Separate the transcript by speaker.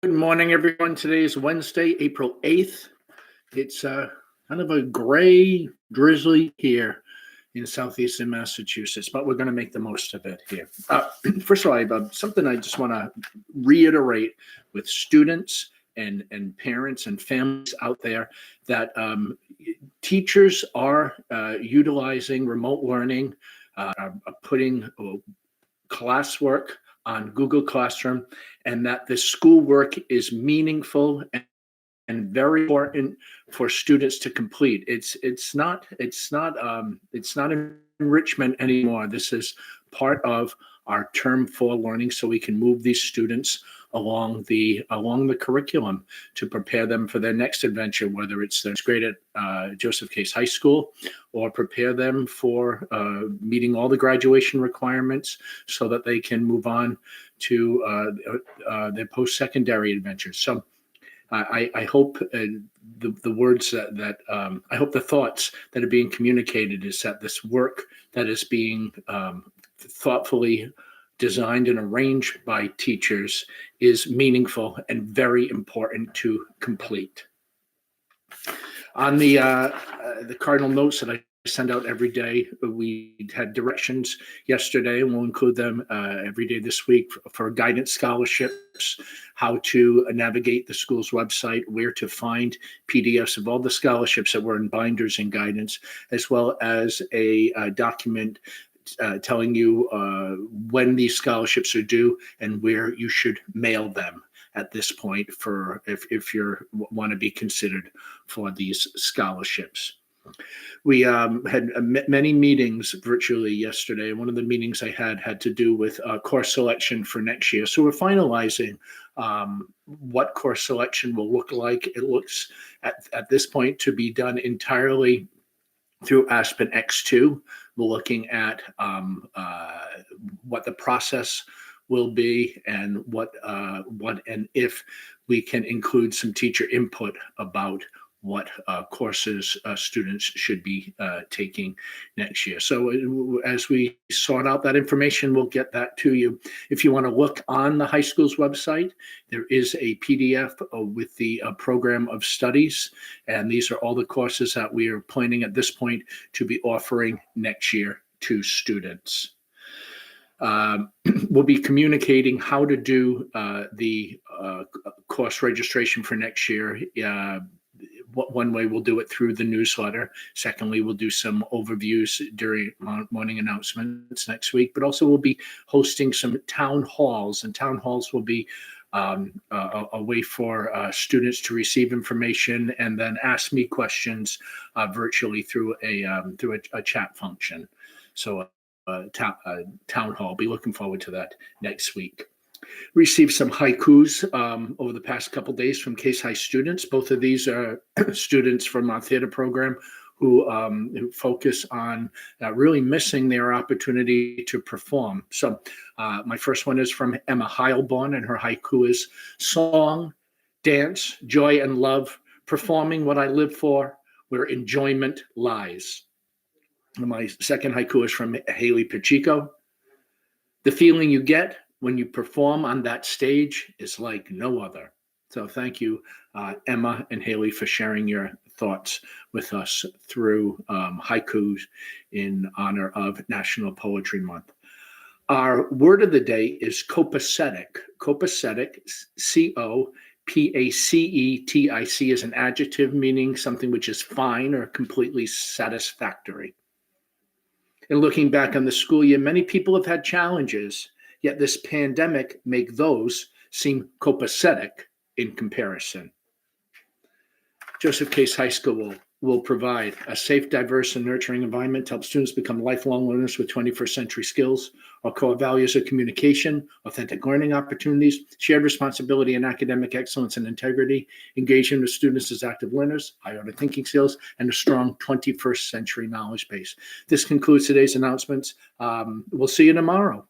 Speaker 1: Good morning, everyone. Today is Wednesday, April 8th. It's kind of a gray, drizzly here in southeastern Massachusetts, but we're going to make the most of it here. First of all, I have something I just want to reiterate with students and parents and families out there that teachers are utilizing remote learning, are putting classwork on Google Classroom, and that the schoolwork is meaningful and very important for students to complete. It's not enrichment anymore. This is part of our term 4 learning, so we can move these students along the curriculum to prepare them for their next adventure, whether it's their grade at Joseph Case High School, or prepare them for meeting all the graduation requirements so that they can move on to their post-secondary adventures. So I hope the words that I hope the thoughts that are being communicated is that this work that is being thoughtfully designed and arranged by teachers is meaningful and very important to complete. On the Cardinal Notes that I send out every day, we had directions yesterday, and we'll include them every day this week for guidance scholarships, how to navigate the school's website, where to find PDFs of all the scholarships that were in binders and guidance, as well as a document telling you when these scholarships are due and where you should mail them at this point for if you want to be considered for these scholarships. We had many meetings virtually yesterday. One of the meetings I had to do with course selection for next year. So we're finalizing what course selection will look like. It looks at this point to be done entirely through Aspen X2. We're looking at what the process will be and what and if we can include some teacher input about what courses students should be taking next year. So as we sort out that information, we'll get that to you. If you want to look on the high school's website, there is a PDF with the program of studies, and these are all the courses that we are planning at this point to be offering next year to students. We'll be communicating how to do the course registration for next year. One way we'll do it through the newsletter. Secondly, we'll do some overviews during morning announcements next week, but also we'll be hosting some town halls, and town halls will be a way for students to receive information and then ask me questions virtually through a chat function. So town hall, be looking forward to that next week. Received some haikus over the past couple days from Case High students. Both of these are students from our theater program who focus on really missing their opportunity to perform. So my first one is from Emma Heilborn, and her haiku is: song, dance, joy, and love, performing what I live for, where enjoyment lies. And my second haiku is from Haley Pacheco. The feeling you get when you perform on that stage is like no other. So thank you, Emma and Haley, for sharing your thoughts with us through haikus in honor of National Poetry Month. Our word of the day is copacetic. Copacetic, C-O-P-A-C-E-T-I-C, is an adjective meaning something which is fine or completely satisfactory. And looking back on the school year, many people have had challenges, yet this pandemic make those seem copacetic in comparison. Joseph Case High School will provide a safe, diverse, and nurturing environment to help students become lifelong learners with 21st century skills. Our core values are communication, authentic learning opportunities, shared responsibility and academic excellence and integrity, engagement with students as active learners, high order thinking skills, and a strong 21st century knowledge base. This concludes today's announcements. We'll see you tomorrow.